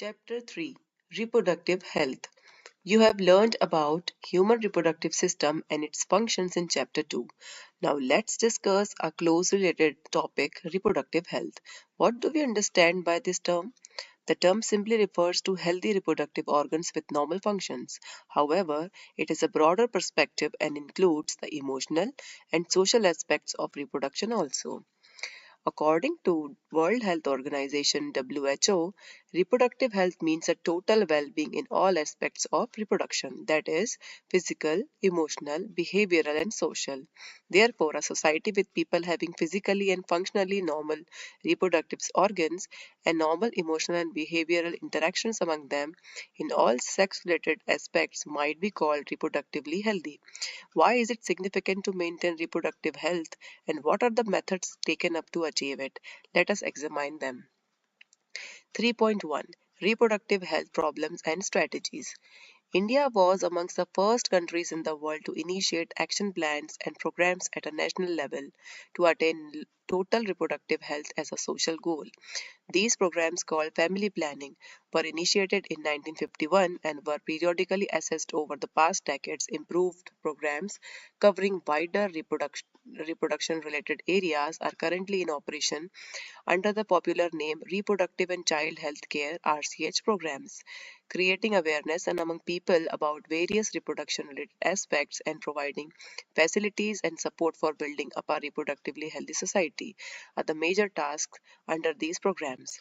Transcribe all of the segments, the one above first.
Chapter 3, Reproductive Health. You have learned about human reproductive system and its functions in chapter 2. Now let's discuss a closely related topic, reproductive health. What do we understand by this term? The term simply refers to healthy reproductive organs with normal functions. However, it is a broader perspective and includes the emotional and social aspects of reproduction also. According to World Health Organization WHO, reproductive health means a total well-being in all aspects of reproduction, that is physical, emotional, behavioral and social. Therefore, a society with people having physically and functionally normal reproductive organs and normal emotional and behavioral interactions among them in all sex-related aspects might be called reproductively healthy. Why is it significant to maintain reproductive health and what are the methods taken up to achieve it? Let us examine them. 3.1 Reproductive health problems and strategies. India was amongst the first countries in the world to initiate action plans and programs at a national level to attain total reproductive health as a social goal. These programs, called family planning, were initiated in 1951 and were periodically assessed over the past decades. Improved programs covering wider reproduction related areas are currently in operation under the popular name Reproductive and Child Health Care (RCH) programs, creating awareness and among people about various reproduction related aspects and providing facilities and support for building up a reproductively healthy society are the major tasks under these programs.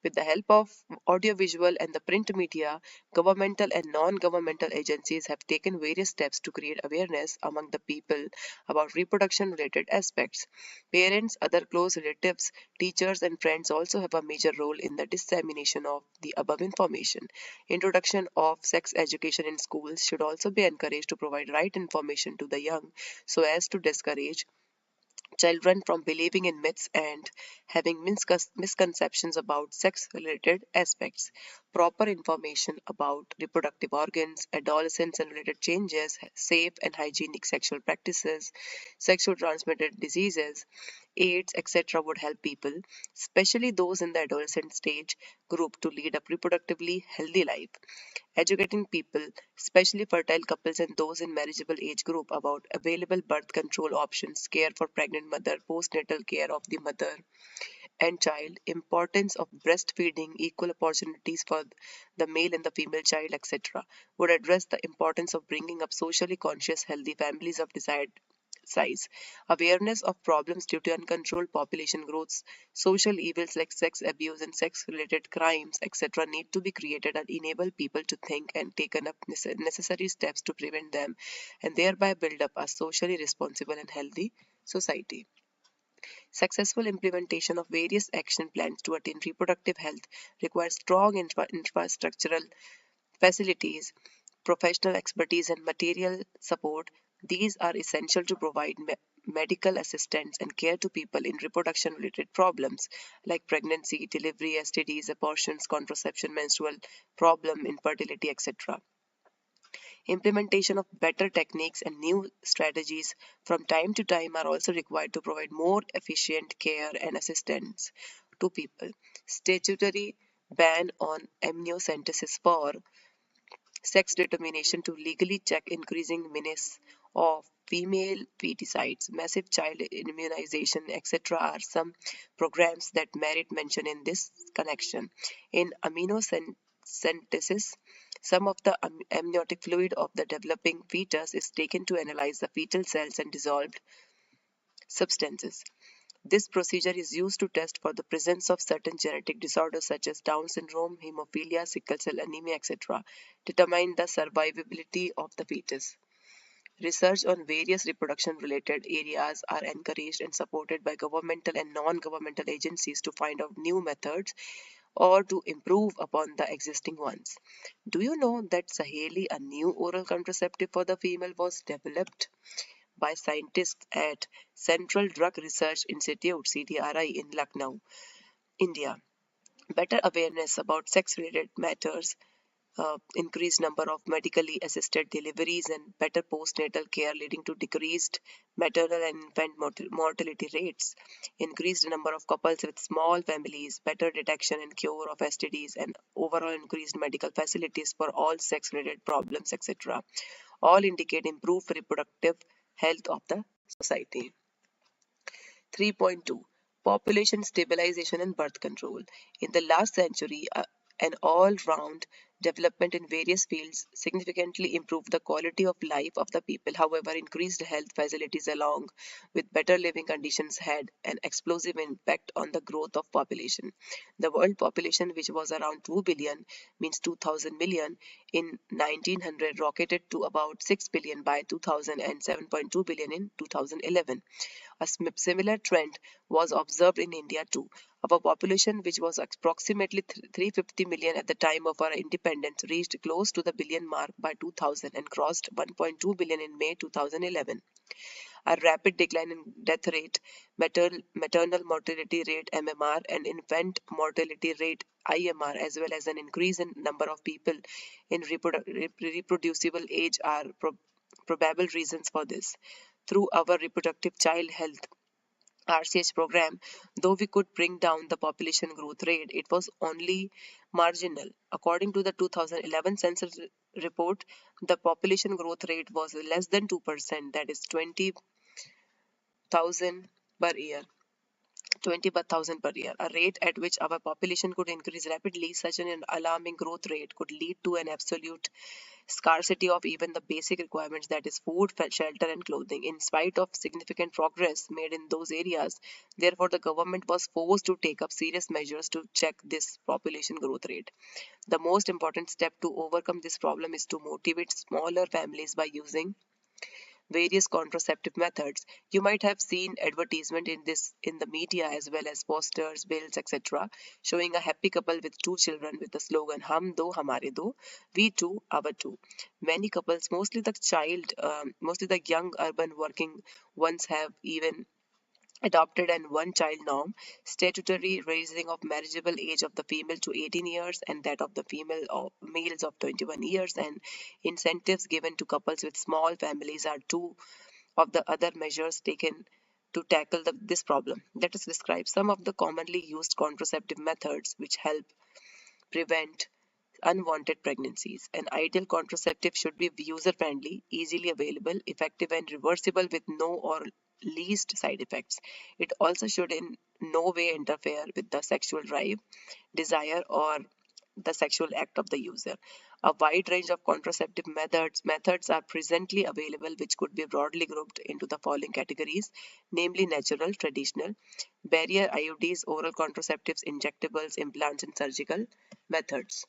With the help of audiovisual and the print media, governmental and non-governmental agencies have taken various steps to create awareness among the people about reproduction related aspects. Parents, other close relatives, teachers and friends also have a major role in the dissemination of the above information. Introduction of sex education in schools should also be encouraged to provide right information to the young so as to discourage children from believing in myths and having misconceptions about sex related aspects. Proper information about reproductive organs, adolescence and related changes, safe and hygienic sexual practices, sexual transmitted diseases, AIDS, etc., would help people, especially those in the adolescent stage group, to lead a reproductively healthy life. Educating people, especially fertile couples and those in marriageable age group, about available birth control options, care for pregnant mother, postnatal care of the mother and child, importance of breastfeeding, equal opportunities for the male and the female child, etc., would address the importance of bringing up socially conscious, healthy families of desired size. Awareness of problems due to uncontrolled population growth, social evils like sex abuse and sex related crimes, etc., need to be created and enable people to think and take up necessary steps to prevent them and thereby build up a socially responsible and healthy society. Successful implementation of various action plans to attain reproductive health requires strong infrastructural facilities, professional expertise, and material support. These are essential to provide medical assistance and care to people in reproduction related problems like pregnancy, delivery, STDs, abortions, contraception, menstrual problem, infertility, etc. Implementation of better techniques and new strategies from time to time are also required to provide more efficient care and assistance to people. Statutory ban on amniocentesis for sex determination to legally check increasing menace of female feticides, massive child immunization, etc., are some programs that merit mention in this connection. In amniocentesis, some of the amniotic fluid of the developing fetus is taken to analyze the fetal cells and dissolved substances. This procedure is used to test for the presence of certain genetic disorders such as Down syndrome, hemophilia, sickle cell anemia, etc., determine the survivability of the fetus. Research on various reproduction related areas are encouraged and supported by governmental and non-governmental agencies to find out new methods or to improve upon the existing ones. Do you know that Saheli, a new oral contraceptive for the female, was developed by scientists at Central Drug Research Institute CDRI in Lucknow, India? Better awareness about sex related matters increased number of medically assisted deliveries and better postnatal care leading to decreased maternal and infant mortality rates, increased number of couples with small families, better detection and cure of STDs, and overall increased medical facilities for all sex related problems, etc. All indicate improved reproductive health of the society. 3.2 Population stabilization and birth control. In the last century, an all round development in various fields significantly improved the quality of life of the people. However, increased health facilities along with better living conditions had an explosive impact on the growth of population. The world population, which was around 2 billion, means 2000 million, in 1900 rocketed to about 6 billion by 2000 and 7.2 billion in 2011. A similar trend was observed in India too. Our population, which was approximately 350 million at the time of our independence, reached close to the billion mark by 2000 and crossed 1.2 billion in May 2011. A rapid decline in death rate, maternal mortality rate (MMR) and infant mortality rate (IMR), as well as an increase in number of people in reproducible age are probable reasons for this. Through our reproductive child health RCH program, though we could bring down the population growth rate, it was only marginal. According to the 2011 census report, the population growth rate was less than 2%, that is 20,000 per year. 20 per thousand per year, a rate at which our population could increase rapidly. Such an alarming growth rate could lead to an absolute scarcity of even the basic requirements, that is food, shelter and clothing. In spite of significant progress made in those areas, therefore the government was forced to take up serious measures to check this population growth rate. The most important step to overcome this problem is to motivate smaller families by using various contraceptive methods. You might have seen advertisement in this in the media as well as posters, bills, etc., showing a happy couple with two children with the slogan "Hum do, hamare do," we two, our two. Many couples, mostly the young urban working ones, have even adopted an one-child norm, statutory raising of marriageable age of the female to 18 years and that of the males of 21 years, and incentives given to couples with small families are two of the other measures taken to tackle this problem. Let us describe some of the commonly used contraceptive methods which help prevent unwanted pregnancies. An ideal contraceptive should be user friendly, easily available, effective, and reversible with no or least side effects. It also should in no way interfere with the sexual drive, desire, or the sexual act of the user. A wide range of contraceptive methods are presently available, which could be broadly grouped into the following categories, namely natural, traditional, barrier IUDs, oral contraceptives, injectables, implants, and surgical methods.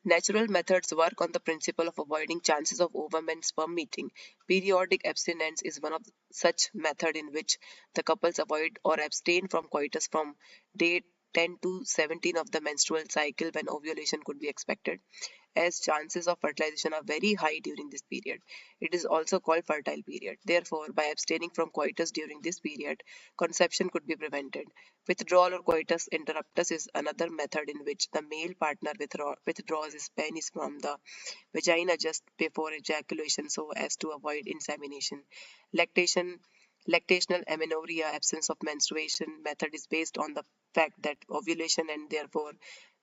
Natural methods work on the principle of avoiding chances of ovum and sperm meeting. Periodic abstinence is one of such method in which the couples avoid or abstain from coitus from day 10 to 17 of the menstrual cycle when ovulation could be expected, as chances of fertilization are very high during this period. It is also called fertile period. Therefore, by abstaining from coitus during this period, conception could be prevented. Withdrawal or coitus interruptus is another method in which the male partner withdraws his penis from the vagina just before ejaculation so as to avoid insemination. Lactation Lactational amenorrhea, absence of menstruation method, is based on the fact that ovulation and therefore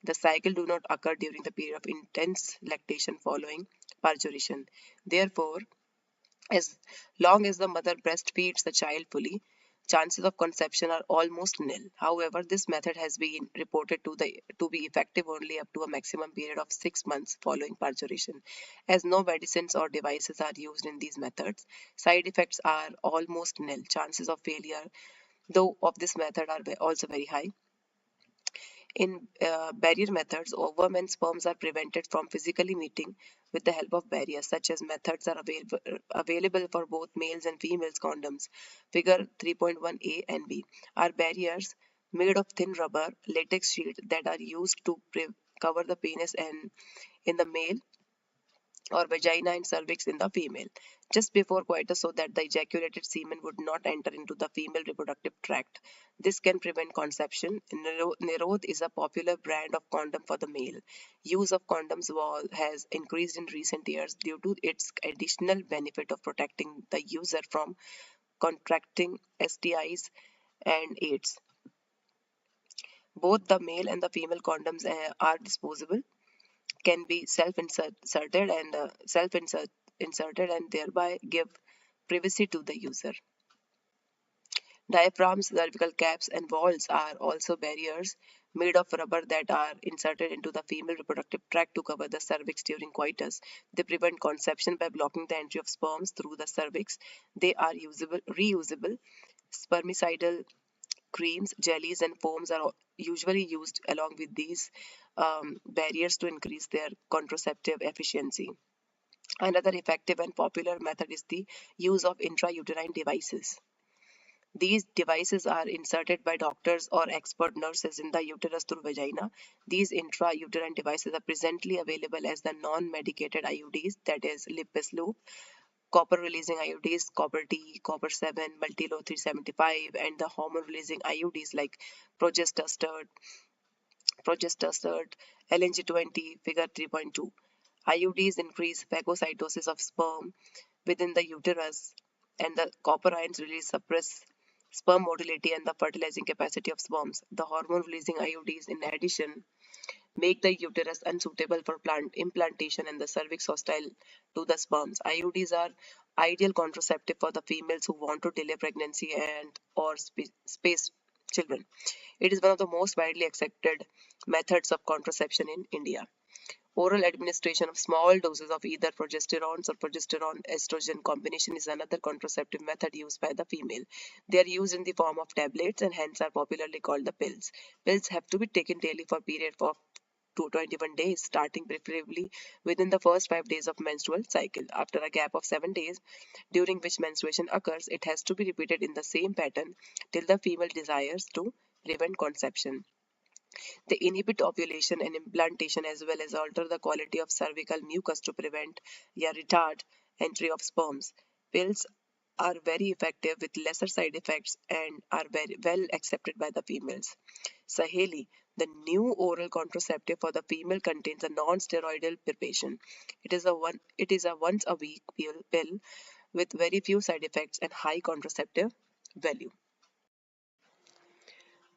the cycle do not occur during the period of intense lactation following parturition. Therefore, as long as the mother breastfeeds the child fully, chances of conception are almost nil. However, this method has been reported to be effective only up to a maximum period of 6 months following parturition. As no medicines or devices are used in these methods, side effects are almost nil. Chances of failure, though, of this method are also very high. In barrier methods, ovum and sperms are prevented from physically meeting with the help of barriers. Such as methods are available for both males and females condoms. Figure 3.1a and b are barriers made of thin rubber latex sheet that are used to cover the penis and in the male or vagina and cervix in the female just before coitus so that the ejaculated semen would not enter into the female reproductive tract. This can prevent conception. Nerod is a popular brand of condom for the male. Use of has increased in recent years due to its additional benefit of protecting the user from contracting STIs and AIDS. Both the male and the female condoms are disposable, can be self-inserted and thereby give privacy to the user. Diaphragms, cervical caps, and valves are also barriers made of rubber that are inserted into the female reproductive tract to cover the cervix during coitus. They prevent conception by blocking the entry of sperms through the cervix. They are reusable. Spermicidal creams, jellies, and foams are usually used along with these barriers to increase their contraceptive efficiency. Another effective and popular method is the use of intrauterine devices. These devices are inserted by doctors or expert nurses in the uterus through vagina. These intrauterine devices are presently available as the non-medicated IUDs, that is Lippes loop, copper-releasing IUDs, copper T, copper 7, Multilo 375, and the hormone-releasing IUDs like progesterone, LNG20, figure 3.2. IUDs increase phagocytosis of sperm within the uterus, and the copper ions release suppress sperm motility and the fertilizing capacity of sperms. The hormone releasing IUDs, in addition, make the uterus unsuitable for plant implantation and the cervix hostile to the sperms. IUDs are ideal contraceptive for the females who want to delay pregnancy and or space children. It is one of the most widely accepted methods of contraception in India. Oral administration of small doses of either progesterones or progesterone estrogen combination is another contraceptive method used by the female. They are used in the form of tablets and hence are popularly called the pills. Pills have to be taken daily for a period of 21 days, starting preferably within the first 5 days of menstrual cycle. After a gap of 7 days, during which menstruation occurs, it has to be repeated in the same pattern till the female desires to prevent conception. They inhibit ovulation and implantation as well as alter the quality of cervical mucus to prevent or retard entry of sperms. Pills are very effective with lesser side effects and are very well accepted by the females. Saheli, the new oral contraceptive for the female, contains a non-steroidal preparation. It is a once a week pill with very few side effects and high contraceptive value.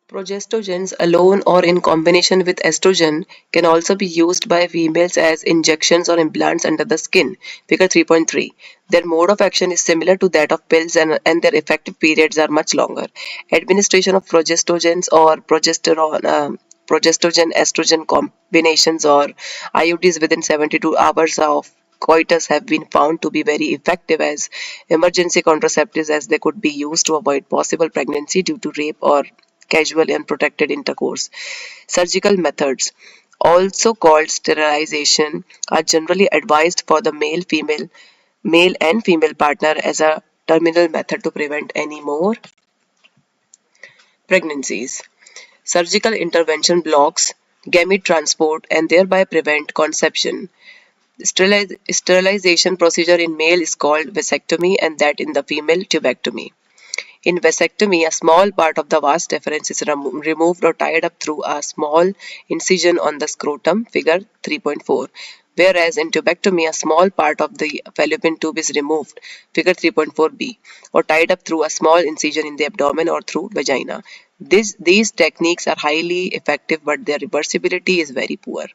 Progestogens alone or in combination with estrogen can also be used by females as injections or implants under the skin. Figure 3.3. Their mode of action is similar to that of pills and their effective periods are much longer. Administration of progestogens or progestogen estrogen combinations or IUDs within 72 hours of coitus have been found to be very effective as emergency contraceptives as they could be used to avoid possible pregnancy due to rape or casual unprotected intercourse. Surgical methods, also called sterilization, are generally advised for the male and female partner as a terminal method to prevent any more pregnancies. Surgical intervention blocks gamete transport and thereby prevent conception. Sterilization procedure in male is called vasectomy and that in the female tubectomy. In vasectomy, a small part of the vas deferens is removed or tied up through a small incision on the scrotum, figure 3.4. Whereas in tubectomy, a small part of the fallopian tube is removed, figure 3.4b, or tied up through a small incision in the abdomen or through vagina. These techniques are highly effective, but their reversibility is very poor.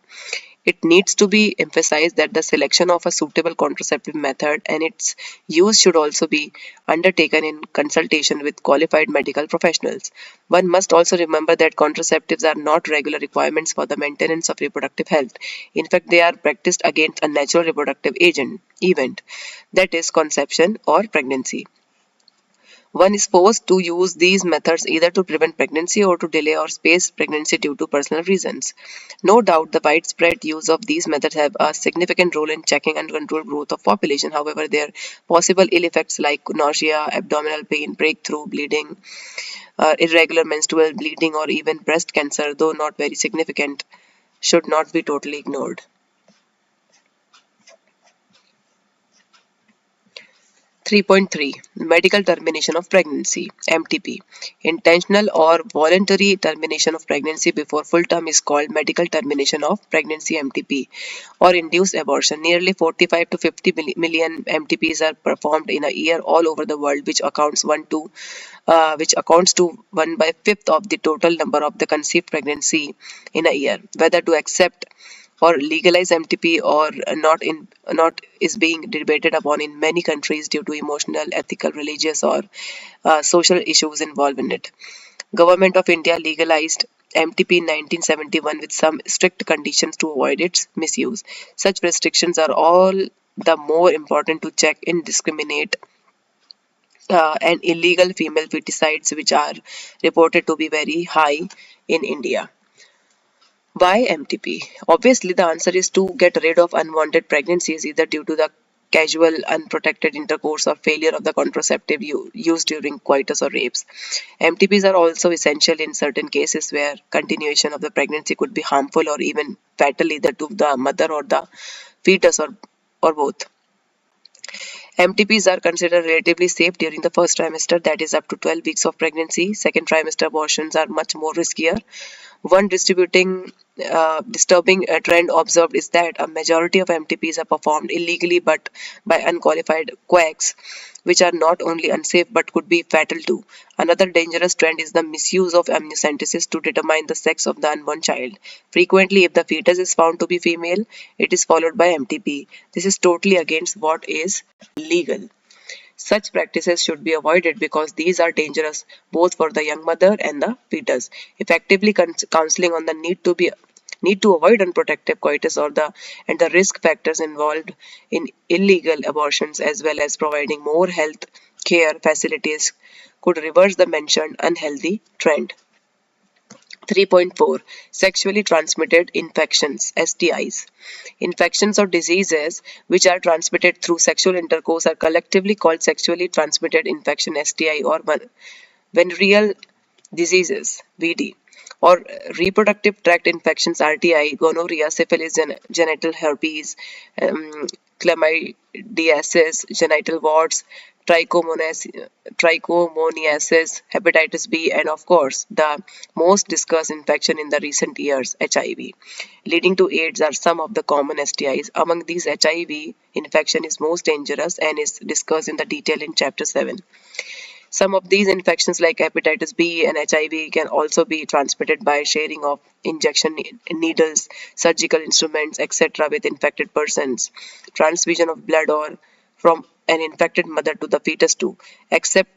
It needs to be emphasized that the selection of a suitable contraceptive method and its use should also be undertaken in consultation with qualified medical professionals. One must also remember that contraceptives are not regular requirements for the maintenance of reproductive health. In fact, they are practiced against a natural reproductive event, that is, conception or pregnancy. One is forced to use these methods either to prevent pregnancy or to delay or space pregnancy due to personal reasons. No doubt the widespread use of these methods have a significant role in checking and control growth of population. However, their possible ill effects like nausea, abdominal pain, breakthrough bleeding, irregular menstrual bleeding, or even breast cancer, though not very significant, should not be totally ignored. 3.3 Medical termination of pregnancy MTP. Intentional or voluntary termination of pregnancy before full term is called medical termination of pregnancy MTP or induced abortion. Nearly 45 to 50 million MTPs are performed in a year all over the world, which accounts to 1/5 of the total number of the conceived pregnancy in a year. Whether to accept or legalize MTP or not is being debated upon in many countries due to emotional, ethical, religious, or social issues involved in it. Government of India legalized MTP in 1971 with some strict conditions to avoid its misuse. Such restrictions are all the more important to check indiscriminate and illegal female feticides, which are reported to be very high in India. Why MTP? Obviously, the answer is to get rid of unwanted pregnancies either due to the casual, unprotected intercourse or failure of the contraceptive used during coitus or rapes. MTPs are also essential in certain cases where continuation of the pregnancy could be harmful or even fatal either to the mother or the fetus or both. MTPs are considered relatively safe during the first trimester, that is up to 12 weeks of pregnancy. Second trimester abortions are much more riskier. One disturbing trend observed is that a majority of MTPs are performed illegally but by unqualified quacks, which are not only unsafe but could be fatal too. Another dangerous trend is the misuse of amniocentesis to determine the sex of the unborn child. Frequently, if the fetus is found to be female, it is followed by MTP. This is totally against what is legal. Such practices should be avoided because these are dangerous both for the young mother and the fetus. Effectively counseling on the need to avoid unprotected coitus and the risk factors involved in illegal abortions, as well as providing more health care facilities, could reverse the mentioned unhealthy trend. 3.4 Sexually transmitted infections (STIs). Infections or diseases which are transmitted through sexual intercourse are collectively called sexually transmitted infection (STI) or venereal diseases (VD) or reproductive tract infections (RTI), gonorrhea, syphilis, genital herpes, chlamydiasis, genital warts, trichomoniasis, hepatitis B, and of course, the most discussed infection in the recent years, HIV, leading to AIDS are some of the common STIs. Among these, HIV infection is most dangerous and is discussed in the detail in chapter 7. Some of these infections like hepatitis B and HIV can also be transmitted by sharing of injection needles, surgical instruments, etc. with infected persons, transfusion of blood or from an infected mother to the fetus too. Except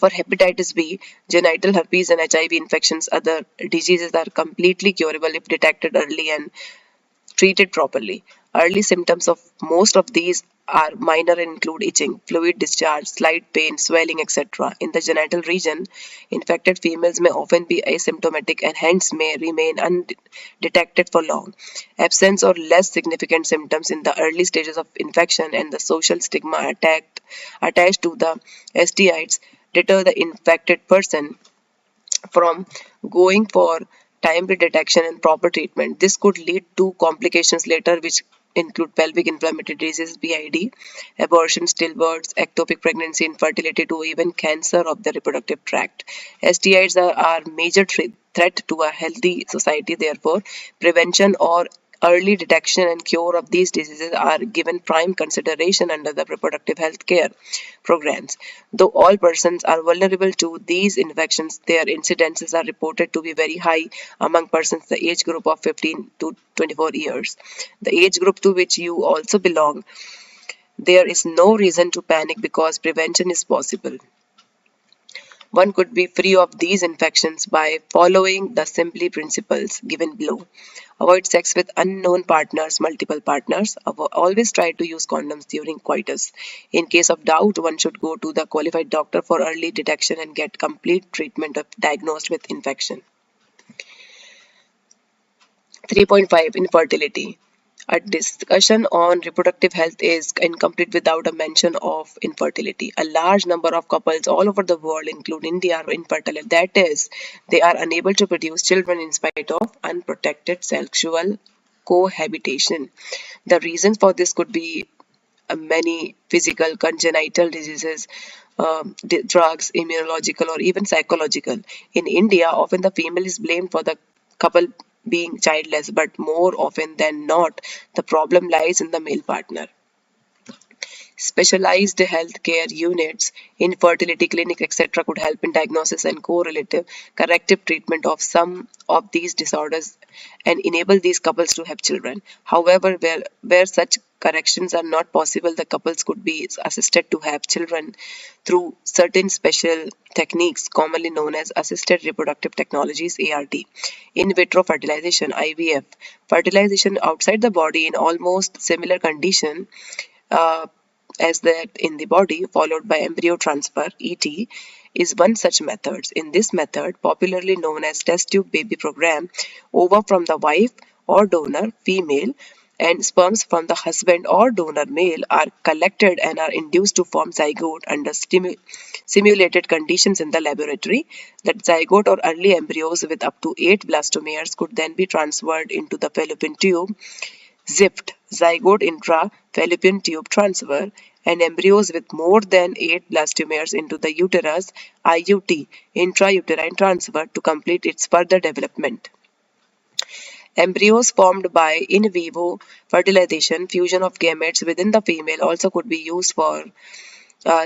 for hepatitis B, genital herpes and HIV infections, other diseases are completely curable if detected early and treated properly. Early symptoms of most of these are minor and include itching, fluid discharge, slight pain, swelling, etc. In the genital region, infected females may often be asymptomatic and hence may remain undetected for long. Absence or less significant symptoms in the early stages of infection and the social stigma attached to the STIs deter the infected person from going for timely detection and proper treatment. This could lead to complications later, which include pelvic inflammatory disease (PID), abortion, stillbirths, ectopic pregnancy, infertility, to even cancer of the reproductive tract. STIs are major threat to a healthy society. Therefore, prevention or early detection and cure of these diseases are given prime consideration under the reproductive health care programs. Though all persons are vulnerable to these infections, their incidences are reported to be very high among persons in the age group of 15 to 24 years, the age group to which you also belong. There is no reason to panic because prevention is possible. One could be free of these infections by following the simple principles given below. Avoid sex with unknown partners, multiple partners. Always try to use condoms during coitus. In case of doubt, one should go to the qualified doctor for early detection and get complete treatment if diagnosed with infection. 3.5 Infertility. A discussion on reproductive health is incomplete without a mention of infertility. A large number of couples all over the world, including India, are infertile. That is, they are unable to produce children in spite of unprotected sexual cohabitation. The reasons for this could be many physical congenital diseases, drugs, immunological, or even psychological. In India, often the female is blamed for the couple being childless, but more often than not, the problem lies in the male partner. Specialized healthcare units, infertility clinic, etc., could help in diagnosis and correlative corrective treatment of some of these disorders and enable these couples to have children. However, where such corrections are not possible, the couples could be assisted to have children through certain special techniques commonly known as assisted reproductive technologies, ART. In vitro fertilization, IVF, fertilization outside the body in almost similar condition uh, as that in the body, followed by embryo transfer (ET), is one such method. In this method, popularly known as test tube baby program, ova from the wife or donor female and sperms from the husband or donor male are collected and are induced to form zygote under simulated conditions in the laboratory. That zygote or early embryos with up to 8 blastomeres could then be transferred into the fallopian tube, ZIFT, zygote intra-fallopian tube transfer, and embryos with more than 8 blastomeres into the uterus, IUT, intrauterine transfer, to complete its further development. Embryos formed by in vivo fertilization, fusion of gametes within the female, also could be used for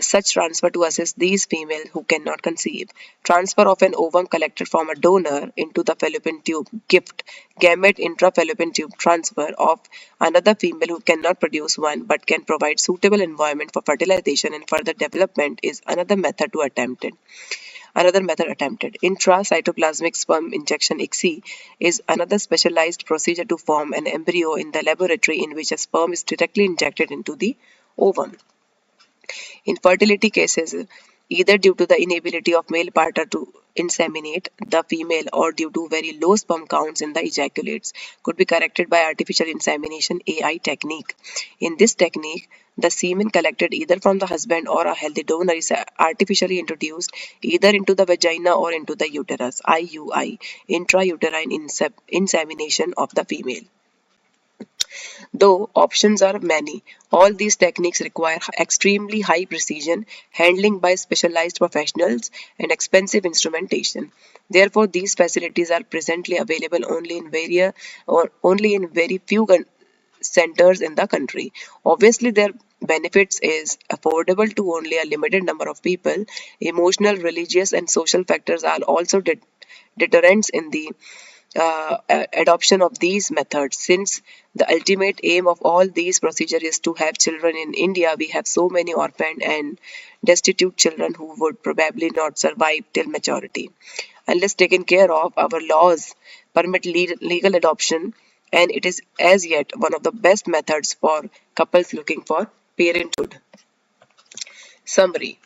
such transfer to assist these females who cannot conceive. Transfer of an ovum collected from a donor into the fallopian tube, GIFT, gamete intrafallopian tube transfer of another female who cannot produce one but can provide suitable environment for fertilization and further development is another method attempted. Intracytoplasmic sperm injection (ICSI) is another specialized procedure to form an embryo in the laboratory in which a sperm is directly injected into the ovum. In fertility cases, either due to the inability of male partner to inseminate the female or due to very low sperm counts in the ejaculates, could be corrected by artificial insemination (AI) technique. In this technique, the semen collected either from the husband or a healthy donor is artificially introduced either into the vagina or into the uterus (IUI), intrauterine insemination of the female. Though options are many, all these techniques require extremely high precision, handling by specialized professionals, and expensive instrumentation. Therefore, these facilities are presently available only in very few centers in the country. Obviously, their benefits is affordable to only a limited number of people. Emotional, religious, and social factors are also deterrents in the adoption of these methods. Since the ultimate aim of all these procedures is to have children in India, we have so many orphaned and destitute children who would probably not survive till maturity. Unless taken care of, our laws permit legal adoption, and it is as yet one of the best methods for couples looking for parenthood. Summary: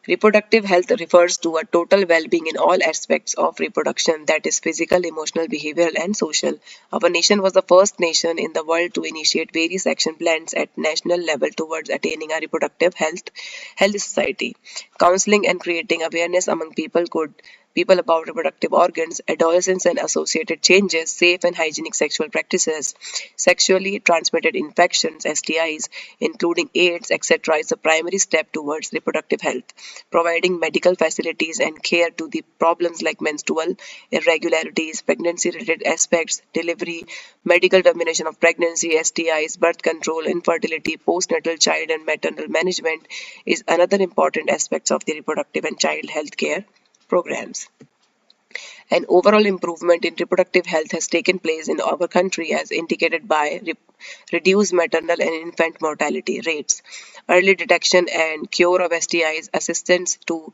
reproductive health refers to a total well-being in all aspects of reproduction, that is physical, emotional, behavioral, and social. Our nation was the first nation in the world to initiate various action plans at national level towards attaining a reproductive health society. Counseling and creating awareness among people about reproductive organs, adolescence and associated changes, safe and hygienic sexual practices, sexually transmitted infections, STIs, including AIDS, etc., is the primary step towards reproductive health. Providing medical facilities and care to the problems like menstrual irregularities, pregnancy-related aspects, delivery, medical termination of pregnancy, STIs, birth control, infertility, postnatal child and maternal management is another important aspects of the reproductive and child health care programs. An overall improvement in reproductive health has taken place in our country as indicated by reduced maternal and infant mortality rates, early detection and cure of STIs, assistance to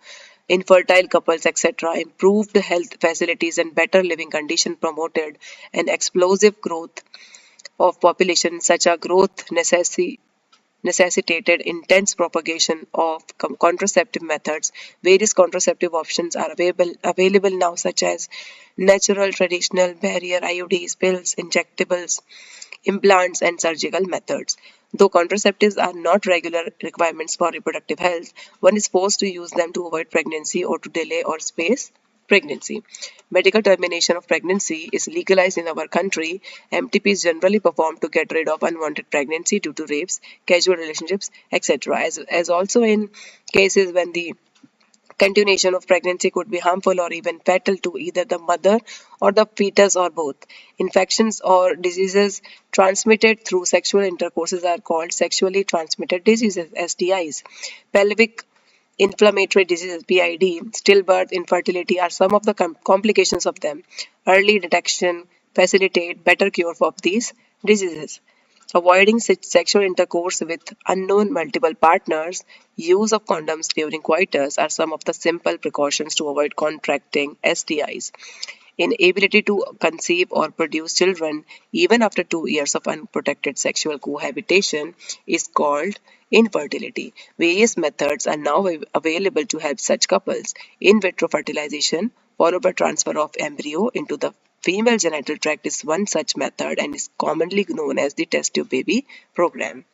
infertile couples, etc., improved health facilities and better living conditions promoted an explosive growth of population. Such a growth necessitated intense propagation of contraceptive methods. Various contraceptive options are available now, such as natural, traditional, barrier, IUDs, pills, injectables, implants, and surgical methods. Though contraceptives are not regular requirements for reproductive health, one is forced to use them to avoid pregnancy or to delay or space pregnancy. Medical termination of pregnancy is legalized in our country. MTP is generally performed to get rid of unwanted pregnancy due to rapes, casual relationships, etc. As also in cases when the continuation of pregnancy could be harmful or even fatal to either the mother or the fetus or both. Infections or diseases transmitted through sexual intercourses are called sexually transmitted diseases, STIs. Pelvic inflammatory diseases, PID, stillbirth, infertility are some of the complications of them. Early detection facilitate better cure for these diseases. Avoiding sexual intercourse with unknown multiple partners, use of condoms during coitus are some of the simple precautions to avoid contracting STIs. Inability to conceive or produce children even after 2 years of unprotected sexual cohabitation is called infertility. Various methods are now available to help such couples. In vitro fertilization, followed by transfer of embryo into the female genital tract, is one such method and is commonly known as the test tube baby program.